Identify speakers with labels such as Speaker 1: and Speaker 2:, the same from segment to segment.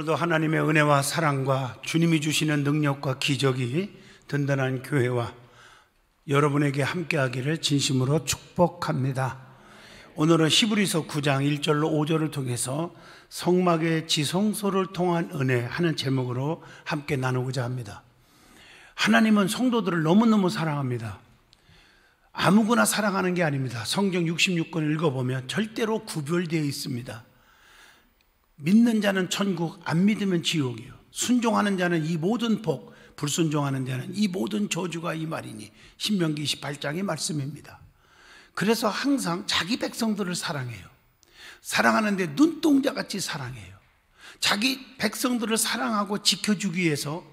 Speaker 1: 오늘도 하나님의 은혜와 사랑과 주님이 주시는 능력과 기적이 든든한 교회와 여러분에게 함께하기를 진심으로 축복합니다. 오늘은 히브리서 9장 1절로 5절을 통해서 성막의 지성소를 통한 은혜 하는 제목으로 함께 나누고자 합니다. 하나님은 성도들을 너무너무 사랑합니다. 아무거나 사랑하는 게 아닙니다. 성경 66권 읽어보면 절대로 구별되어 있습니다. 믿는 자는 천국, 안 믿으면 지옥이요. 순종하는 자는 이 모든 복, 불순종하는 자는 이 모든 저주가 이 말이니 신명기 28장의 말씀입니다. 그래서 항상 자기 백성들을 사랑해요. 사랑하는데 눈동자같이 사랑해요. 자기 백성들을 사랑하고 지켜주기 위해서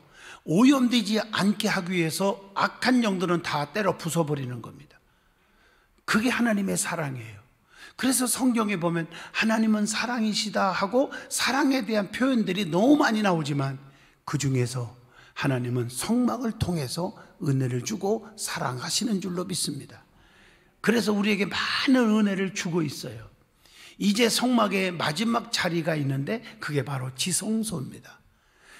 Speaker 1: 오염되지 않게 하기 위해서 악한 영들은 다 때려 부숴버리는 겁니다. 그게 하나님의 사랑이에요. 그래서 성경에 보면 하나님은 사랑이시다 하고 사랑에 대한 표현들이 너무 많이 나오지만 그 중에서 하나님은 성막을 통해서 은혜를 주고 사랑하시는 줄로 믿습니다. 그래서 우리에게 많은 은혜를 주고 있어요. 이제 성막의 마지막 자리가 있는데 그게 바로 지성소입니다.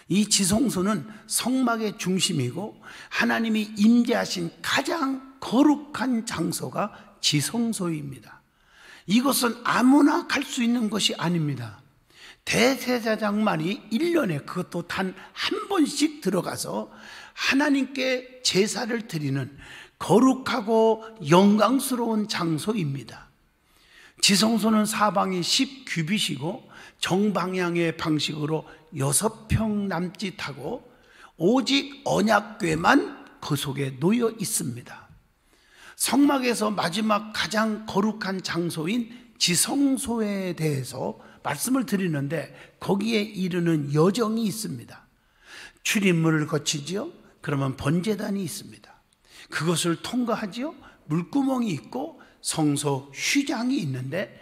Speaker 1: 이 지성소는 성막의 중심이고 하나님이 임재하신 가장 거룩한 장소가 지성소입니다. 이것은 아무나 갈 수 있는 것이 아닙니다. 대제사장만이 1년에 그것도 단 한 번씩 들어가서 하나님께 제사를 드리는 거룩하고 영광스러운 장소입니다. 지성소는 사방이 10규빗이고 정방향의 방식으로 6평 남짓하고 오직 언약궤만 그 속에 놓여 있습니다. 성막에서 마지막 가장 거룩한 장소인 지성소에 대해서 말씀을 드리는데 거기에 이르는 여정이 있습니다. 출입문을 거치지요. 그러면 번제단이 있습니다. 그것을 통과하지요. 물구멍이 있고 성소 휘장이 있는데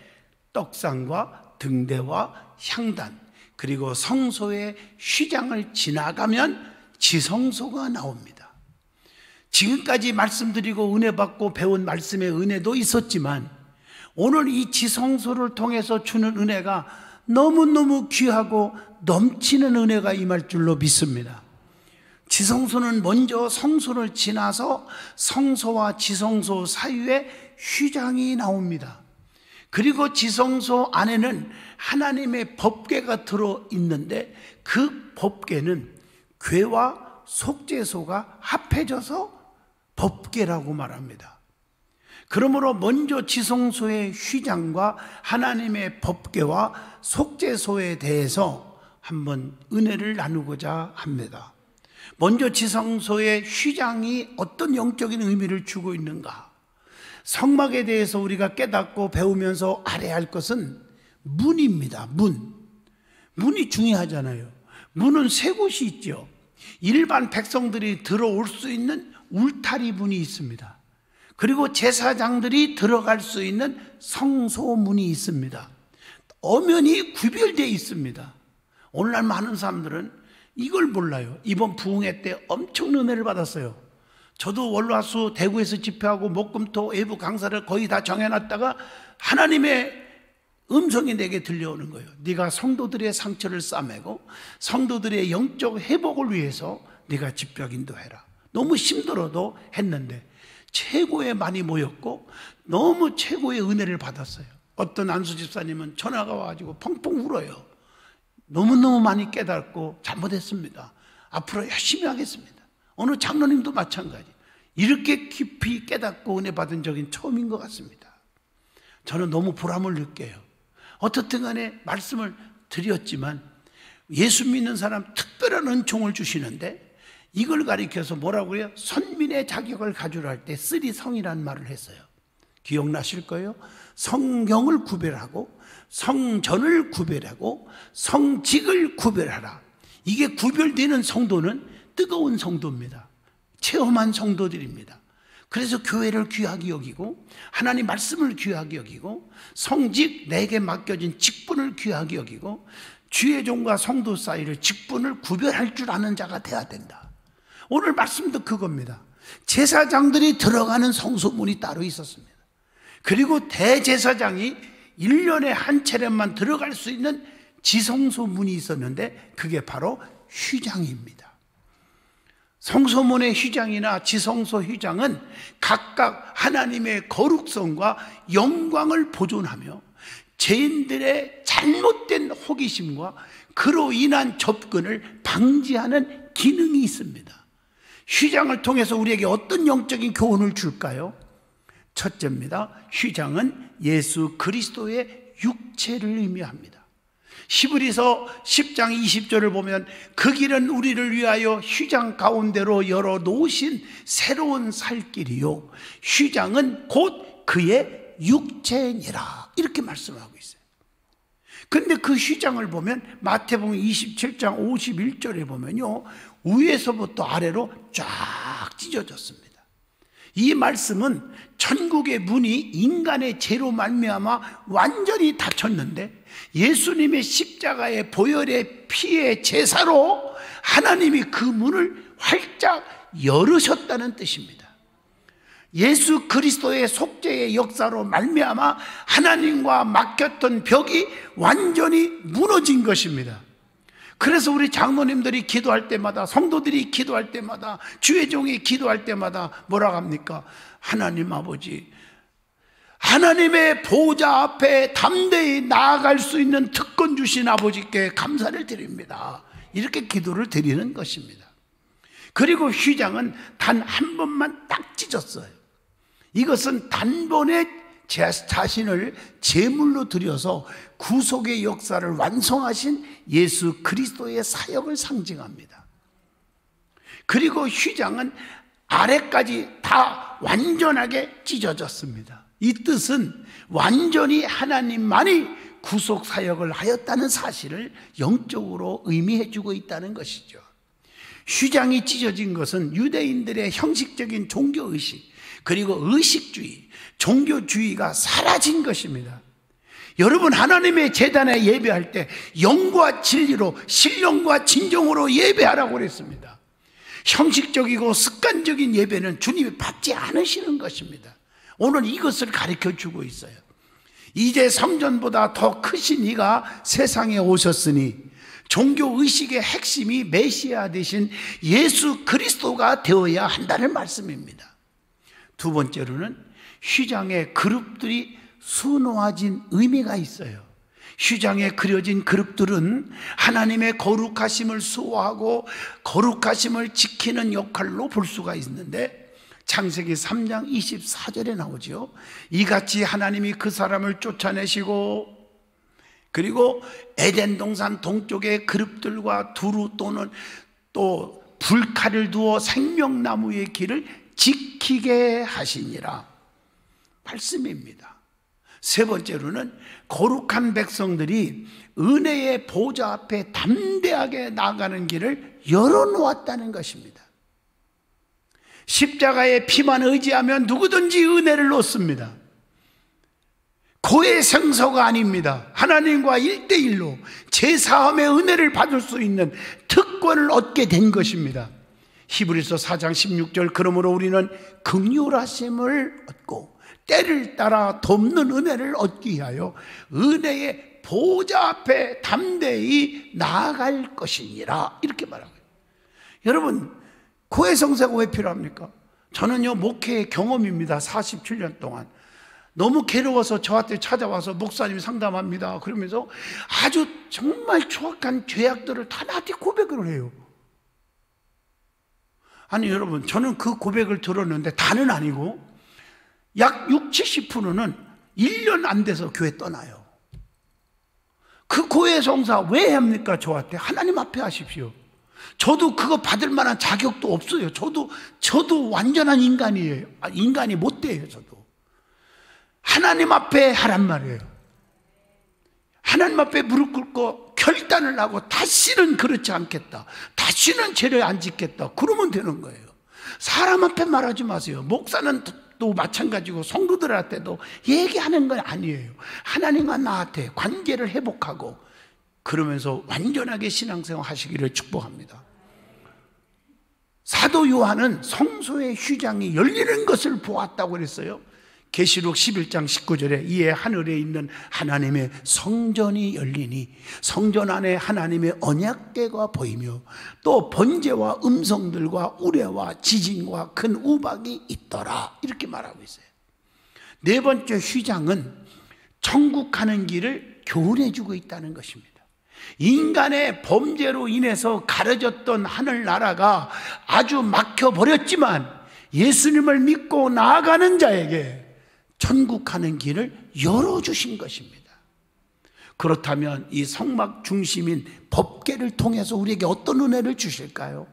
Speaker 1: 떡상과 등대와 향단 그리고 성소의 휘장을 지나가면 지성소가 나옵니다. 지금까지 말씀드리고 은혜 받고 배운 말씀의 은혜도 있었지만 오늘 이 지성소를 통해서 주는 은혜가 너무너무 귀하고 넘치는 은혜가 임할 줄로 믿습니다. 지성소는 먼저 성소를 지나서 성소와 지성소 사이에 휘장이 나옵니다. 그리고 지성소 안에는 하나님의 법궤가 들어있는데 그 법궤는 궤와 속죄소가 합해져서 법궤라고 말합니다. 그러므로 먼저 지성소의 휘장과 하나님의 법궤와 속죄소에 대해서 한번 은혜를 나누고자 합니다. 먼저 지성소의 휘장이 어떤 영적인 의미를 주고 있는가? 성막에 대해서 우리가 깨닫고 배우면서 알아야 할 것은 문입니다. 문이 중요하잖아요. 문은 세 곳이 있죠. 일반 백성들이 들어올 수 있는 울타리 문이 있습니다. 그리고 제사장들이 들어갈 수 있는 성소문이 있습니다. 엄연히 구별되어 있습니다. 오늘날 많은 사람들은 이걸 몰라요. 이번 부흥회 때 엄청 은혜를 받았어요. 저도 월화수 대구에서 집회하고 목금토 외부 강사를 거의 다 정해놨다가 하나님의 음성이 내게 들려오는 거예요. 네가 성도들의 상처를 싸매고 성도들의 영적 회복을 위해서 네가 집벽 인도해라. 너무 힘들어도 했는데 최고에 많이 모였고 너무 최고의 은혜를 받았어요. 어떤 안수 집사님은 전화가 와가지고 펑펑 울어요. 너무너무 많이 깨닫고 잘못했습니다. 앞으로 열심히 하겠습니다. 어느 장로님도 마찬가지. 이렇게 깊이 깨닫고 은혜 받은 적은 처음인 것 같습니다. 저는 너무 보람을 느껴요. 어떻든 간에 말씀을 드렸지만 예수 믿는 사람 특별한 은총을 주시는데 이걸 가리켜서 뭐라고 해요? 선민의 자격을 가지라 할 때 쓰리성이라는 말을 했어요. 기억나실 거예요? 성경을 구별하고 성전을 구별하고 성직을 구별하라. 이게 구별되는 성도는 뜨거운 성도입니다. 체험한 성도들입니다. 그래서 교회를 귀하게 여기고 하나님 말씀을 귀하게 여기고 성직 내게 맡겨진 직분을 귀하게 여기고 주의 종과 성도 사이를 직분을 구별할 줄 아는 자가 돼야 된다. 오늘 말씀도 그겁니다. 제사장들이 들어가는 성소문이 따로 있었습니다. 그리고 대제사장이 1년에 한 차례만 들어갈 수 있는 지성소 문이 있었는데 그게 바로 휘장입니다. 성소문의 휘장이나 지성소 휘장은 각각 하나님의 거룩성과 영광을 보존하며 죄인들의 잘못된 호기심과 그로 인한 접근을 방지하는 기능이 있습니다. 휘장을 통해서 우리에게 어떤 영적인 교훈을 줄까요? 첫째입니다. 휘장은 예수 그리스도의 육체를 의미합니다. 히브리서 10장 20절을 보면 그 길은 우리를 위하여 휘장 가운데로 열어 놓으신 새로운 살 길이요 휘장은 곧 그의 육체니라 이렇게 말씀하고 있어요. 그런데 그 휘장을 보면 마태복음 27장 51절에 보면요 위에서부터 아래로 쫙 찢어졌습니다. 이 말씀은 천국의 문이 인간의 죄로 말미암아 완전히 닫혔는데 예수님의 십자가의 보혈의 피의 제사로 하나님이 그 문을 활짝 열으셨다는 뜻입니다. 예수 그리스도의 속죄의 역사로 말미암아 하나님과 막혔던 벽이 완전히 무너진 것입니다. 그래서 우리 장로님들이 기도할 때마다, 성도들이 기도할 때마다, 주의 종이 기도할 때마다 뭐라고 합니까? 하나님 아버지, 하나님의 보좌 앞에 담대히 나아갈 수 있는 특권 주신 아버지께 감사를 드립니다. 이렇게 기도를 드리는 것입니다. 그리고 휘장은 단 한 번만 딱 찢었어요. 이것은 단번에 자신을 제물로 드려서 구속의 역사를 완성하신 예수 그리스도의 사역을 상징합니다. 그리고 휘장은 아래까지 다 완전하게 찢어졌습니다. 이 뜻은 완전히 하나님만이 구속 사역을 하였다는 사실을 영적으로 의미해 주고 있다는 것이죠. 휘장이 찢어진 것은 유대인들의 형식적인 종교의식 그리고 의식주의, 종교주의가 사라진 것입니다. 여러분, 하나님의 제단에 예배할 때 영과 진리로, 신령과 진정으로 예배하라고 그랬습니다. 형식적이고 습관적인 예배는 주님이 받지 않으시는 것입니다. 오늘 이것을 가르쳐 주고 있어요. 이제 성전보다 더 크신 이가 세상에 오셨으니 종교의식의 핵심이 메시아 되신 예수 그리스도가 되어야 한다는 말씀입니다. 두 번째로는 휘장의 그룹들이 수놓아진 의미가 있어요. 휘장에 그려진 그룹들은 하나님의 거룩하심을 수호하고 거룩하심을 지키는 역할로 볼 수가 있는데 창세기 3장 24절에 나오죠. 이같이 하나님이 그 사람을 쫓아내시고 그리고 에덴 동산 동쪽의 그룹들과 두루 또는 또 불칼을 두어 생명나무의 길을 지키게 하시니라 말씀입니다. 세 번째로는 거룩한 백성들이 은혜의 보좌 앞에 담대하게 나가는 길을 열어놓았다는 것입니다. 십자가의 피만 의지하면 누구든지 은혜를 얻습니다. 고의 성소가 아닙니다. 하나님과 1대1로 제사함의 은혜를 받을 수 있는 특권을 얻게 된 것입니다. 히브리서 4장 16절 그러므로 우리는 긍휼하심을 얻고 때를 따라 돕는 은혜를 얻기 위하여 은혜의 보좌 앞에 담대히 나아갈 것이니라 이렇게 말합니다. 여러분, 고해 성사가 왜 필요합니까? 저는요 목회의 경험입니다. 47년 동안 너무 괴로워서 저한테 찾아와서 목사님 상담합니다 그러면서 아주 정말 추악한 죄악들을 다 나한테 고백을 해요. 아니 여러분, 저는 그 고백을 들었는데 다는 아니고 약 60, 70%는 1년 안 돼서 교회 떠나요. 그 고해 성사 왜 합니까? 저한테 하나님 앞에 하십시오. 저도 그거 받을 만한 자격도 없어요. 저도 완전한 인간이에요. 인간이 못 돼요. 저도 하나님 앞에 하란 말이에요. 하나님 앞에 무릎 꿇고 결단을 하고 다시는 그렇지 않겠다, 다시는 죄를 안 짓겠다, 그러면 되는 거예요. 사람 앞에 말하지 마세요. 목사는 또 마찬가지고 성도들한테도 얘기하는 건 아니에요. 하나님과 나한테 관계를 회복하고 그러면서 완전하게 신앙생활 하시기를 축복합니다. 사도 요한은 성소의 휘장이 열리는 것을 보았다고 그랬어요. 계시록 11장 19절에 이에 하늘에 있는 하나님의 성전이 열리니 성전 안에 하나님의 언약궤가 보이며 또 번제와 음성들과 우레와 지진과 큰 우박이 있더라. 이렇게 말하고 있어요. 네 번째 휘장은 천국 가는 길을 교훈해 주고 있다는 것입니다. 인간의 범죄로 인해서 가려졌던 하늘나라가 아주 막혀버렸지만 예수님을 믿고 나아가는 자에게 천국 가는 길을 열어주신 것입니다. 그렇다면 이 성막 중심인 법궤를 통해서 우리에게 어떤 은혜를 주실까요?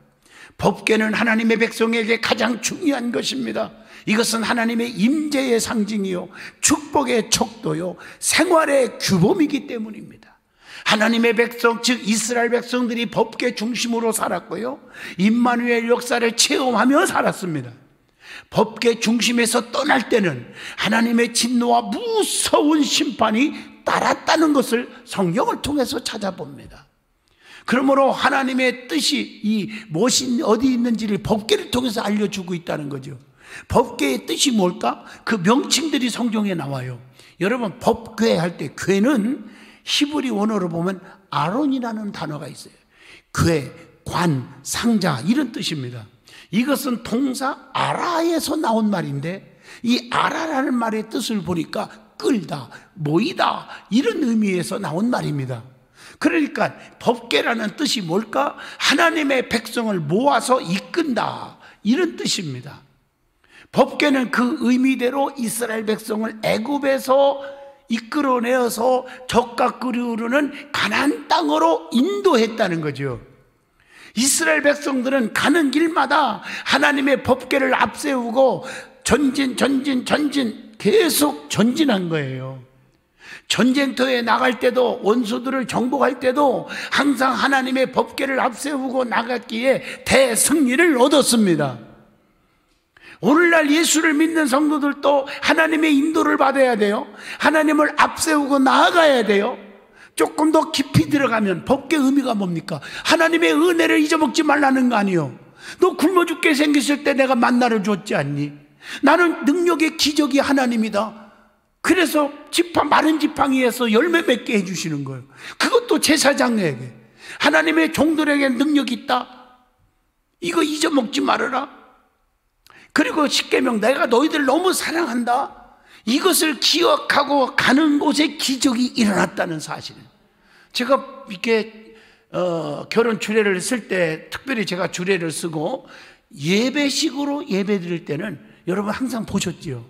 Speaker 1: 법궤는 하나님의 백성에게 가장 중요한 것입니다. 이것은 하나님의 임재의 상징이요 축복의 척도요 생활의 규범이기 때문입니다. 하나님의 백성, 즉 이스라엘 백성들이 법궤 중심으로 살았고요 임마누엘 역사를 체험하며 살았습니다. 법궤 중심에서 떠날 때는 하나님의 진노와 무서운 심판이 따랐다는 것을 성경을 통해서 찾아봅니다. 그러므로 하나님의 뜻이 이 무엇이 어디 있는지를 법궤를 통해서 알려주고 있다는 거죠. 법궤의 뜻이 뭘까? 그 명칭들이 성경에 나와요. 여러분 법궤 할 때 궤는 히브리 원어로 보면 아론이라는 단어가 있어요. 궤, 관, 상자 이런 뜻입니다. 이것은 동사 아라에서 나온 말인데 이 아라라는 말의 뜻을 보니까 끌다, 모이다 이런 의미에서 나온 말입니다. 그러니까 법궤라는 뜻이 뭘까? 하나님의 백성을 모아서 이끈다 이런 뜻입니다. 법궤는 그 의미대로 이스라엘 백성을 애굽에서 이끌어내어서 적과 끓이오르는 가나안 땅으로 인도했다는 거죠. 이스라엘 백성들은 가는 길마다 하나님의 법궤를 앞세우고 전진 계속 전진한 거예요. 전쟁터에 나갈 때도 원수들을 정복할 때도 항상 하나님의 법궤를 앞세우고 나갔기에 대승리를 얻었습니다. 오늘날 예수를 믿는 성도들도 하나님의 인도를 받아야 돼요. 하나님을 앞세우고 나아가야 돼요. 조금 더 깊이 들어가면 법궤 의미가 뭡니까? 하나님의 은혜를 잊어먹지 말라는 거 아니에요. 너 굶어 죽게 생겼을 때 내가 만나를 줬지 않니? 나는 능력의 기적이 하나님이다. 그래서 마른 지팡이에서 열매 맺게 해주시는 거예요. 그것도 제사장에게 하나님의 종들에게 능력이 있다. 이거 잊어먹지 말아라. 그리고 십계명 내가 너희들 너무 사랑한다. 이것을 기억하고 가는 곳에 기적이 일어났다는 사실은 제가 이렇게 결혼 주례를 쓸 때 특별히 제가 주례를 쓰고 예배식으로 예배 드릴 때는 여러분 항상 보셨지요.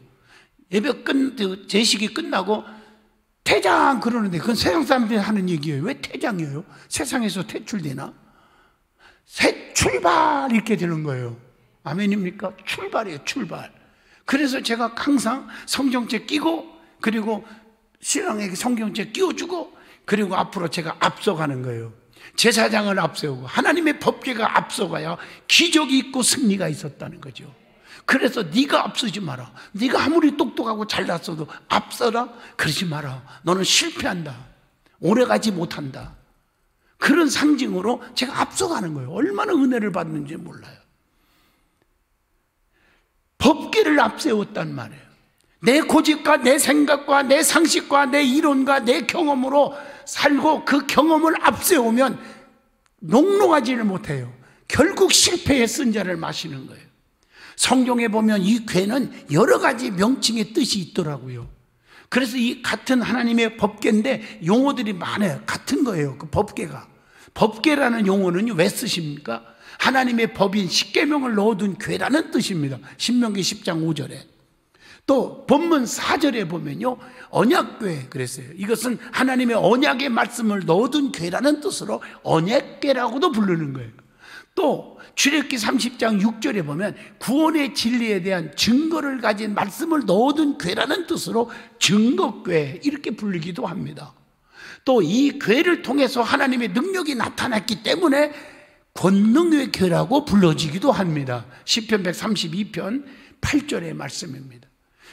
Speaker 1: 예배 제식이 끝나고 퇴장 그러는데 그건 세상 사람들이 하는 얘기예요. 왜 퇴장이에요? 세상에서 퇴출되나? 새 출발 이렇게 되는 거예요. 아멘입니까? 출발이에요, 출발. 그래서 제가 항상 성경책 끼고 그리고 신랑에게 성경책 끼워주고 그리고 앞으로 제가 앞서가는 거예요. 제사장을 앞세우고 하나님의 법궤가 앞서가야 기적이 있고 승리가 있었다는 거죠. 그래서 네가 앞서지 마라. 네가 아무리 똑똑하고 잘났어도 앞서라? 그러지 마라. 너는 실패한다. 오래가지 못한다. 그런 상징으로 제가 앞서가는 거예요. 얼마나 은혜를 받는지 몰라요. 법궤를 앞세웠단 말이에요. 내 고집과 내 생각과 내 상식과 내 이론과 내 경험으로 살고 그 경험을 앞세우면 녹록하지를 못해요. 결국 실패의 쓴자를 마시는 거예요. 성경에 보면 이 궤는 여러 가지 명칭의 뜻이 있더라고요. 그래서 이 같은 하나님의 법궤인데 용어들이 많아요. 같은 거예요. 그 법궤가. 법궤라는 용어는 왜 쓰십니까? 하나님의 법인 십계명을 넣어둔 궤라는 뜻입니다. 신명기 10장 5절에. 또 본문 4절에 보면요 언약궤 그랬어요. 이것은 하나님의 언약의 말씀을 넣어둔 궤라는 뜻으로 언약궤라고도 부르는 거예요. 또 출애굽기 30장 6절에 보면 구원의 진리에 대한 증거를 가진 말씀을 넣어둔 궤라는 뜻으로 증거궤 이렇게 불리기도 합니다. 또 이 궤를 통해서 하나님의 능력이 나타났기 때문에 권능의 궤라고 불러지기도 합니다. 시편 132편 8절의 말씀입니다.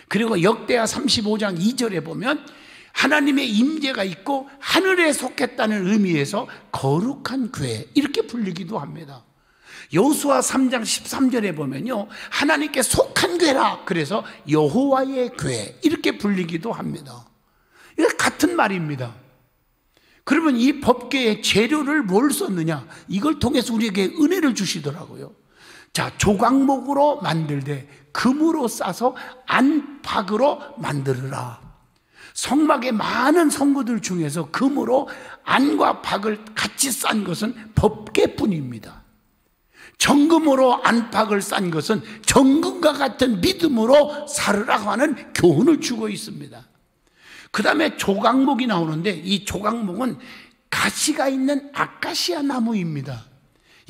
Speaker 1: 그리고 역대하 35장 2절에 보면 하나님의 임재가 있고 하늘에 속했다는 의미에서 거룩한 궤 이렇게 불리기도 합니다. 여호수아 3장 13절에 보면요, 하나님께 속한 괴라, 그래서 여호와의 괴 이렇게 불리기도 합니다. 이거 같은 말입니다. 그러면 이 법궤의 재료를 뭘 썼느냐, 이걸 통해서 우리에게 은혜를 주시더라고요. 자, 조각목으로 만들되 금으로 싸서 안박으로 만들으라. 성막의 많은 성구들 중에서 금으로 안과 박을 같이 싼 것은 법궤뿐입니다. 정금으로 안박을 싼 것은 정금과 같은 믿음으로 살으라고 하는 교훈을 주고 있습니다. 그 다음에 조각목이 나오는데, 이 조각목은 가시가 있는 아카시아 나무입니다.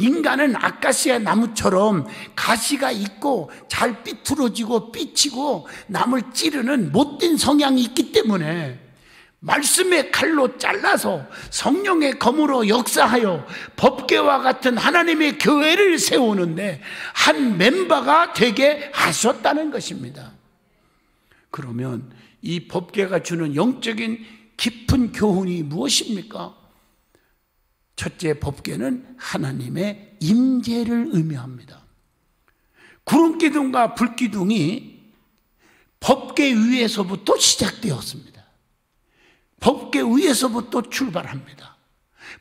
Speaker 1: 인간은 아카시아 나무처럼 가시가 있고 잘 삐뚤어지고 삐치고 남을 찌르는 못된 성향이 있기 때문에 말씀의 칼로 잘라서 성령의 검으로 역사하여 법궤와 같은 하나님의 교회를 세우는데 한 멤버가 되게 하셨다는 것입니다. 그러면 이 법궤가 주는 영적인 깊은 교훈이 무엇입니까? 첫째, 법궤는 하나님의 임재를 의미합니다. 구름기둥과 불기둥이 법궤 위에서부터 시작되었습니다. 법궤 위에서부터 출발합니다.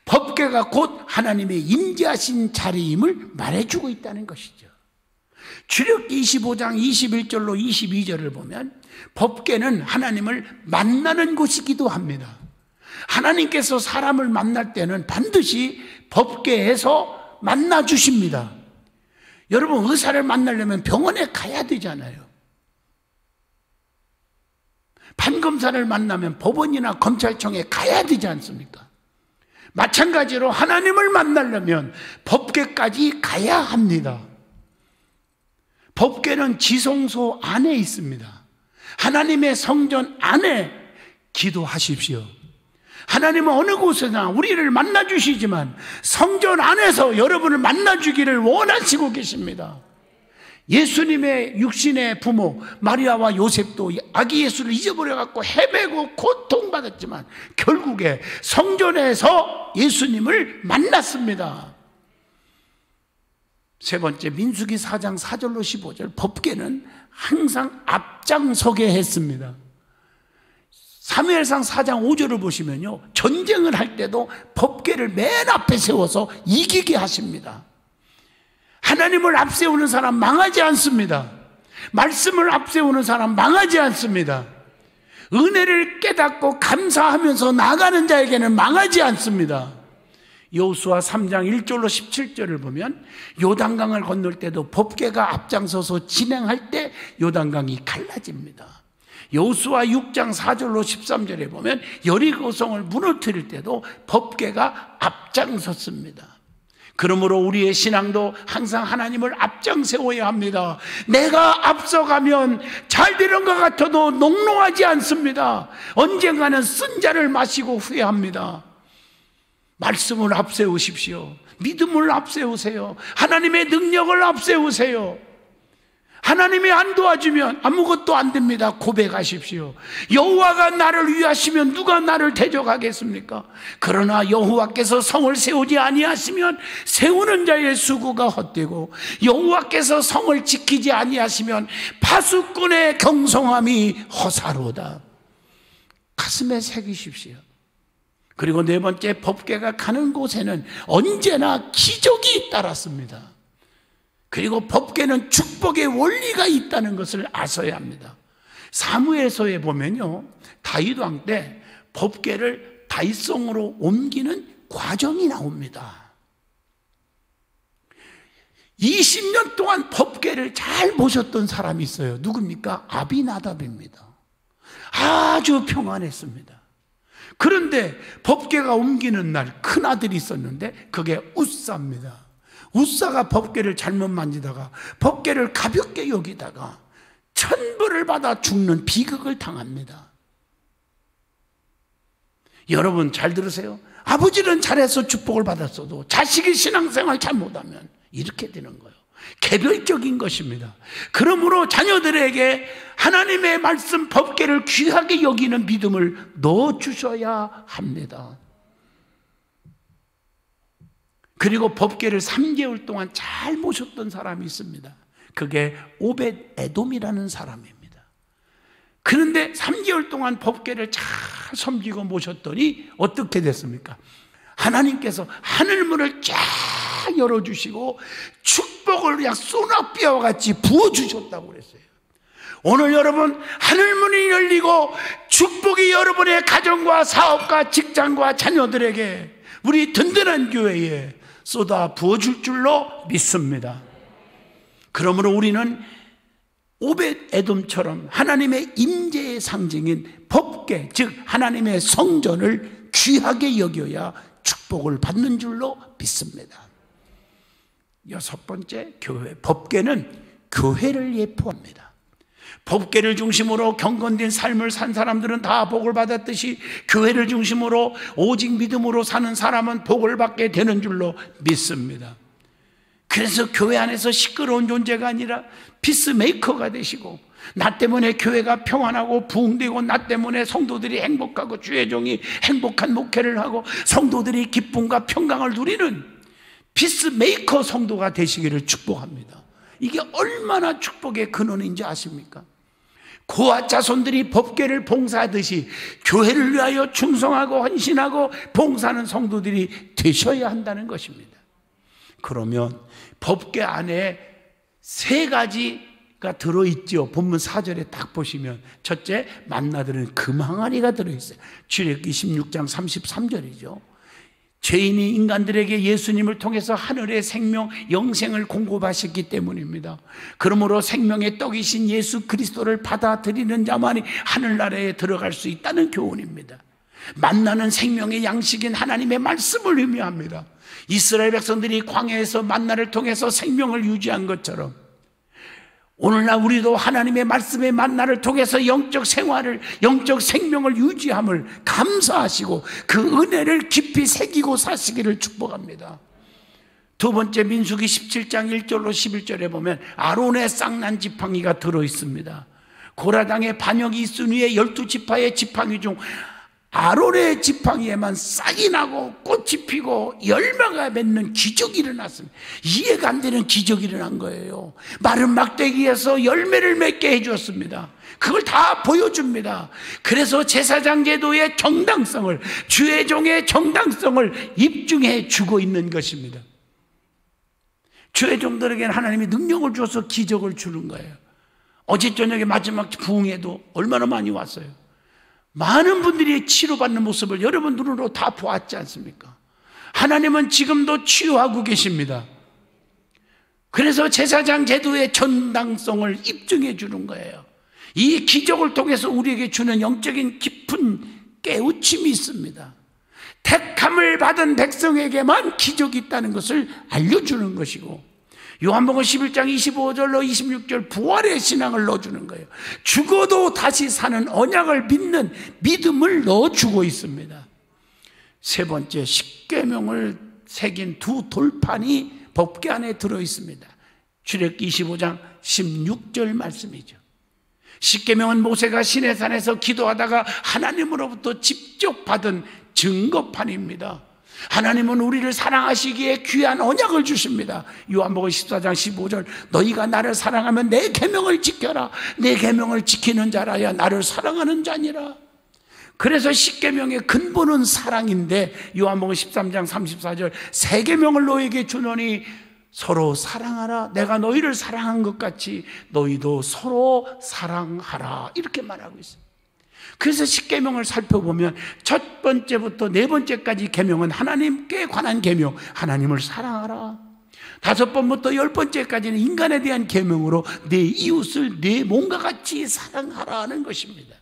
Speaker 1: 법궤가 곧 하나님의 임재하신 자리임을 말해주고 있다는 것이죠. 출애굽기 25장 21절로 22절을 보면 법궤는 하나님을 만나는 곳이기도 합니다. 하나님께서 사람을 만날 때는 반드시 법궤에서 만나 주십니다. 여러분, 의사를 만나려면 병원에 가야 되잖아요. 판검사를 만나면 법원이나 검찰청에 가야 되지 않습니까? 마찬가지로 하나님을 만나려면 법궤까지 가야 합니다. 법궤는 지성소 안에 있습니다. 하나님의 성전 안에 기도하십시오. 하나님은 어느 곳에나 우리를 만나주시지만 성전 안에서 여러분을 만나주기를 원하시고 계십니다. 예수님의 육신의 부모 마리아와 요셉도 아기 예수를 잊어버려갖고 헤매고 고통받았지만 결국에 성전에서 예수님을 만났습니다. 세 번째, 민수기 4장 4절로 15절, 법궤는 항상 앞장서게 했습니다. 사무엘상 4장 5절을 보시면요, 전쟁을 할 때도 법궤를 맨 앞에 세워서 이기게 하십니다. 하나님을 앞세우는 사람 망하지 않습니다. 말씀을 앞세우는 사람 망하지 않습니다. 은혜를 깨닫고 감사하면서 나가는 자에게는 망하지 않습니다. 여호수아 3장 1절로 17절을 보면 요단강을 건널 때도 법궤가 앞장서서 진행할 때 요단강이 갈라집니다. 여호수아 6장 4절로 13절에 보면 여리고성을 무너뜨릴 때도 법궤가 앞장섰습니다. 그러므로 우리의 신앙도 항상 하나님을 앞장 세워야 합니다. 내가 앞서가면 잘 되는 것 같아도 농농하지 않습니다. 언젠가는 쓴 자를 마시고 후회합니다. 말씀을 앞세우십시오. 믿음을 앞세우세요. 하나님의 능력을 앞세우세요. 하나님이 안 도와주면 아무것도 안 됩니다. 고백하십시오. 여호와가 나를 위하시면 누가 나를 대적하겠습니까? 그러나 여호와께서 성을 세우지 아니하시면 세우는 자의 수고가 헛되고 여호와께서 성을 지키지 아니하시면 파수꾼의 경성함이 허사로다. 가슴에 새기십시오. 그리고 네 번째, 법궤가 가는 곳에는 언제나 기적이 따랐습니다. 그리고 법궤는 축복의 원리가 있다는 것을 아셔야 합니다. 사무엘서에 보면요, 다윗 왕 때 법궤를 다윗성으로 옮기는 과정이 나옵니다. 20년 동안 법궤를 잘 모셨던 사람이 있어요. 누굽니까? 아비나답입니다. 아주 평안했습니다. 그런데 법궤가 옮기는 날 큰아들이 있었는데 그게 웃사입니다. 웃사가 법궤를 잘못 만지다가 법궤를 가볍게 여기다가 천벌을 받아 죽는 비극을 당합니다. 여러분 잘 들으세요. 아버지는 잘해서 축복을 받았어도 자식이 신앙생활 잘못하면 이렇게 되는 거예요. 개별적인 것입니다. 그러므로 자녀들에게 하나님의 말씀 법궤를 귀하게 여기는 믿음을 넣어주셔야 합니다. 그리고 법궤를 3개월 동안 잘 모셨던 사람이 있습니다. 그게 오벳 에돔이라는 사람입니다. 그런데 3개월 동안 법궤를 잘 섬기고 모셨더니 어떻게 됐습니까? 하나님께서 하늘문을 쫙 열어주시고 축복을 그냥 소낙비와 같이 부어주셨다고 그랬어요. 오늘 여러분, 하늘문이 열리고 축복이 여러분의 가정과 사업과 직장과 자녀들에게, 우리 든든한 교회에 쏟아 부어줄 줄로 믿습니다. 그러므로 우리는 오벳 에돔처럼 하나님의 임재의 상징인 법궤, 즉 하나님의 성전을 귀하게 여겨야 축복을 받는 줄로 믿습니다. 6번째, 교회. 법궤는 교회를 예표합니다. 법궤를 중심으로 경건된 삶을 산 사람들은 다 복을 받았듯이 교회를 중심으로 오직 믿음으로 사는 사람은 복을 받게 되는 줄로 믿습니다. 그래서 교회 안에서 시끄러운 존재가 아니라 피스메이커가 되시고, 나 때문에 교회가 평안하고 부흥되고, 나 때문에 성도들이 행복하고 주의 종이 행복한 목회를 하고 성도들이 기쁨과 평강을 누리는 피스메이커 성도가 되시기를 축복합니다. 이게 얼마나 축복의 근원인지 아십니까? 고아 자손들이 법궤를 봉사하듯이 교회를 위하여 충성하고 헌신하고 봉사하는 성도들이 되셔야 한다는 것입니다. 그러면 법궤 안에 3가지가 들어있죠. 본문 4절에 딱 보시면, 첫째, 만나들은 금항아리가 들어있어요. 출애굽기 16장 33절이죠. 죄인이 인간들에게 예수님을 통해서 하늘의 생명, 영생을 공급하셨기 때문입니다. 그러므로 생명의 떡이신 예수 그리스도를 받아들이는 자만이 하늘나라에 들어갈 수 있다는 교훈입니다. 만나는 생명의 양식인 하나님의 말씀을 의미합니다. 이스라엘 백성들이 광야에서 만나를 통해서 생명을 유지한 것처럼 오늘날 우리도 하나님의 말씀의 만나를 통해서 영적 생활을, 영적 생명을 유지함을 감사하시고 그 은혜를 깊이 새기고 사시기를 축복합니다. 2번째, 민수기 17장 1절로 11절에 보면 아론의 쌍난 지팡이가 들어있습니다. 고라당의 반역이 있은 후에 12지파의 지팡이 중 아론의 지팡이에만 싹이 나고 꽃이 피고 열매가 맺는 기적이 일어났습니다. 이해가 안 되는 기적이 일어난 거예요. 마른 막대기에서 열매를 맺게 해주었습니다. 그걸 다 보여줍니다. 그래서 제사장 제도의 정당성을, 주의 종의 정당성을 입증해 주고 있는 것입니다. 주의 종들에게는 하나님이 능력을 주어서 기적을 주는 거예요. 어제 저녁에 마지막 부흥회도 얼마나 많이 왔어요. 많은 분들이 치료받는 모습을 여러분 눈으로 다 보았지 않습니까? 하나님은 지금도 치유하고 계십니다. 그래서 제사장 제도의 정당성을 입증해 주는 거예요. 이 기적을 통해서 우리에게 주는 영적인 깊은 깨우침이 있습니다. 택함을 받은 백성에게만 기적이 있다는 것을 알려주는 것이고, 요한복음 11장 25절로 26절 부활의 신앙을 넣어주는 거예요. 죽어도 다시 사는 언약을 믿는 믿음을 넣어주고 있습니다. 3번째, 십계명을 새긴 2 돌판이 법궤 안에 들어있습니다. 출애굽기 25장 16절 말씀이죠. 십계명은 모세가 시내산에서 기도하다가 하나님으로부터 직접 받은 증거판입니다. 하나님은 우리를 사랑하시기에 귀한 언약을 주십니다. 요한복음 14장 15절, 너희가 나를 사랑하면 내 계명을 지켜라. 내 계명을 지키는 자라야 나를 사랑하는 자니라. 그래서 십계명의 근본은 사랑인데, 요한복음 13장 34절, 새 계명을 너희에게 주노니 서로 사랑하라. 내가 너희를 사랑한 것 같이 너희도 서로 사랑하라. 이렇게 말하고 있습니다. 그래서 십계명을 살펴보면 첫 번째부터 4번째까지 계명은 하나님께 관한 계명, 하나님을 사랑하라. 5번부터 10번째까지는 인간에 대한 계명으로 내 이웃을 내 몸과 같이 사랑하라는 것입니다.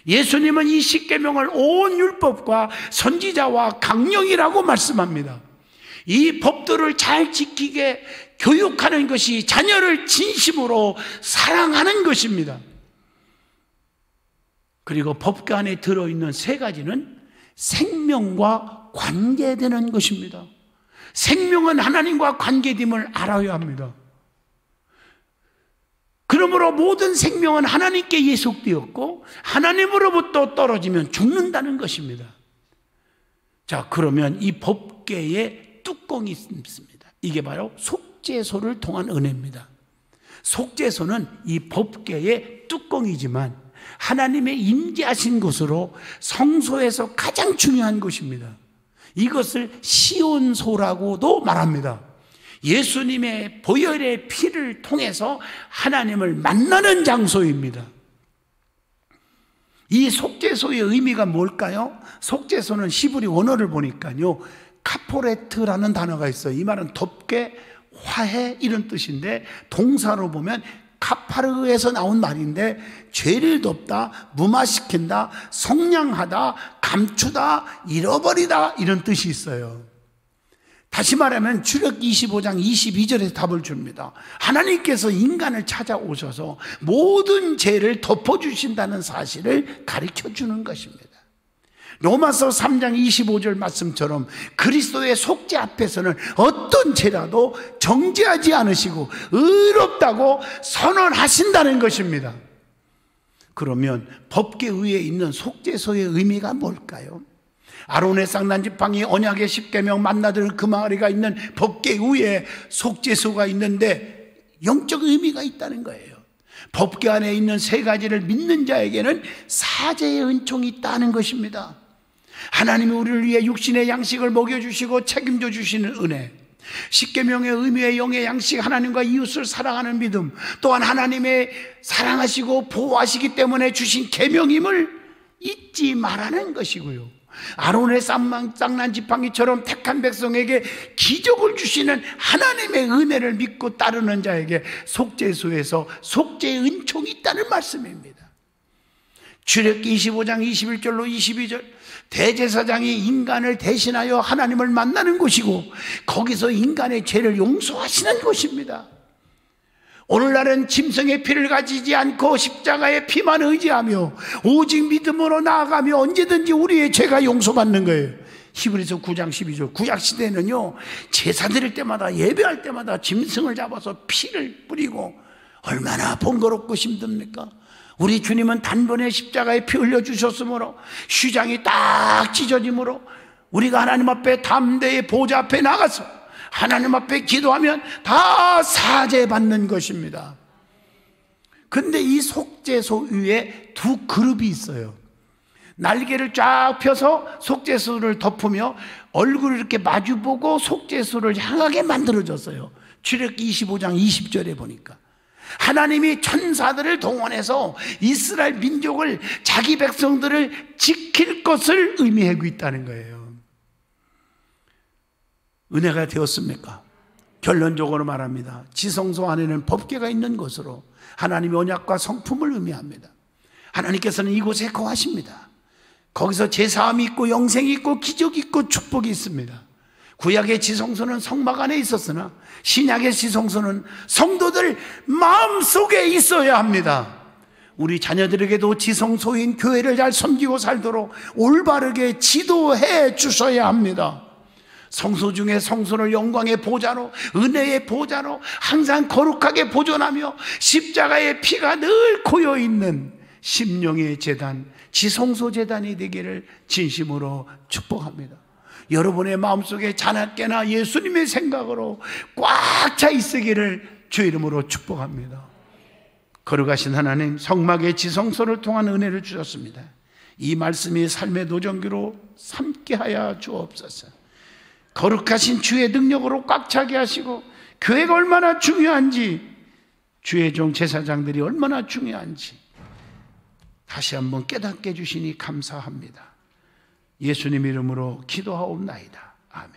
Speaker 1: 예수님은 이 십계명을 온 율법과 선지자와 강령이라고 말씀합니다. 이 법들을 잘 지키게 교육하는 것이 자녀를 진심으로 사랑하는 것입니다. 그리고 법궤 안에 들어있는 3가지는 생명과 관계되는 것입니다. 생명은 하나님과 관계됨을 알아야 합니다. 그러므로 모든 생명은 하나님께 예속되었고 하나님으로부터 떨어지면 죽는다는 것입니다. 자, 그러면 이 법궤의 뚜껑이 있습니다. 이게 바로 속죄소를 통한 은혜입니다. 속죄소는 이 법궤의 뚜껑이지만 하나님의 임재하신 곳으로 성소에서 가장 중요한 곳입니다. 이것을 시온소라고도 말합니다. 예수님의 보혈의 피를 통해서 하나님을 만나는 장소입니다. 이 속죄소의 의미가 뭘까요? 속죄소는 히브리 원어를 보니까요, 카포레트라는 단어가 있어요. 이 말은 덮개, 화해 이런 뜻인데 동사로 보면 카파르에서 나온 말인데 죄를 덮다, 무마시킨다, 성량하다, 감추다, 잃어버리다 이런 뜻이 있어요. 다시 말하면 출애굽 25장 22절에 답을 줍니다. 하나님께서 인간을 찾아오셔서 모든 죄를 덮어주신다는 사실을 가르쳐주는 것입니다. 로마서 3장 25절 말씀처럼 그리스도의 속죄 앞에서는 어떤 죄라도 정죄하지 않으시고 의롭다고 선언하신다는 것입니다. 그러면 법궤 위에 있는 속죄소의 의미가 뭘까요? 아론의 쌍난지팡이 언약의 십계명 만나들 그 마을이가 있는 법궤 위에 속죄소가 있는데 영적 의미가 있다는 거예요. 법궤 안에 있는 세 가지를 믿는 자에게는 사죄의 은총이 있다는 것입니다. 하나님이 우리를 위해 육신의 양식을 먹여주시고 책임져 주시는 은혜, 십계명의 의미의 영의 양식, 하나님과 이웃을 사랑하는 믿음, 또한 하나님의 사랑하시고 보호하시기 때문에 주신 계명임을 잊지 말라는 것이고요. 아론의 쌍난지팡이처럼 택한 백성에게 기적을 주시는 하나님의 은혜를 믿고 따르는 자에게 속죄소에서 속죄의 은총이 있다는 말씀입니다. 출애굽기 25장 21절로 22절, 대제사장이 인간을 대신하여 하나님을 만나는 곳이고 거기서 인간의 죄를 용서하시는 곳입니다. 오늘날은 짐승의 피를 가지지 않고 십자가의 피만 의지하며 오직 믿음으로 나아가며 언제든지 우리의 죄가 용서받는 거예요. 히브리서 9장 12절. 구약시대는요, 제사 드릴 때마다, 예배할 때마다 짐승을 잡아서 피를 뿌리고 얼마나 번거롭고 힘듭니까? 우리 주님은 단번에 십자가에 피 흘려주셨으므로, 휘장이 딱 찢어지므로 우리가 하나님 앞에 담대의 보좌 앞에 나가서 하나님 앞에 기도하면 다 사죄받는 것입니다. 근데 이 속죄소 위에 두 그룹이 있어요. 날개를 쫙 펴서 속죄소를 덮으며 얼굴을 이렇게 마주보고 속죄소를 향하게 만들어졌어요. 출애굽기 25장 20절에 보니까 하나님이 천사들을 동원해서 이스라엘 민족을, 자기 백성들을 지킬 것을 의미하고 있다는 거예요. 은혜가 되었습니까? 결론적으로 말합니다. 지성소 안에는 법궤가 있는 곳으로 하나님의 언약과 성품을 의미합니다. 하나님께서는 이곳에 거하십니다. 거기서 제사함이 있고 영생이 있고 기적이 있고 축복이 있습니다. 구약의 지성소는 성막 안에 있었으나 신약의 지성소는 성도들 마음속에 있어야 합니다. 우리 자녀들에게도 지성소인 교회를 잘 섬기고 살도록 올바르게 지도해 주셔야 합니다. 성소 중에 성소를 영광의 보좌로, 은혜의 보좌로 항상 거룩하게 보존하며 십자가의 피가 늘 고여있는 심령의 제단, 지성소 제단이 되기를 진심으로 축복합니다. 여러분의 마음속에 자나깨나 예수님의 생각으로 꽉 차 있으기를 주 이름으로 축복합니다. 거룩하신 하나님, 성막의 지성소를 통한 은혜를 주셨습니다. 이 말씀이 삶의 노정기로 삼게 하여 주옵소서. 거룩하신 주의 능력으로 꽉 차게 하시고 교회가 얼마나 중요한지, 주의 종 제사장들이 얼마나 중요한지 다시 한번 깨닫게 해주시니 감사합니다. 예수님 이름으로 기도하옵나이다. 아멘.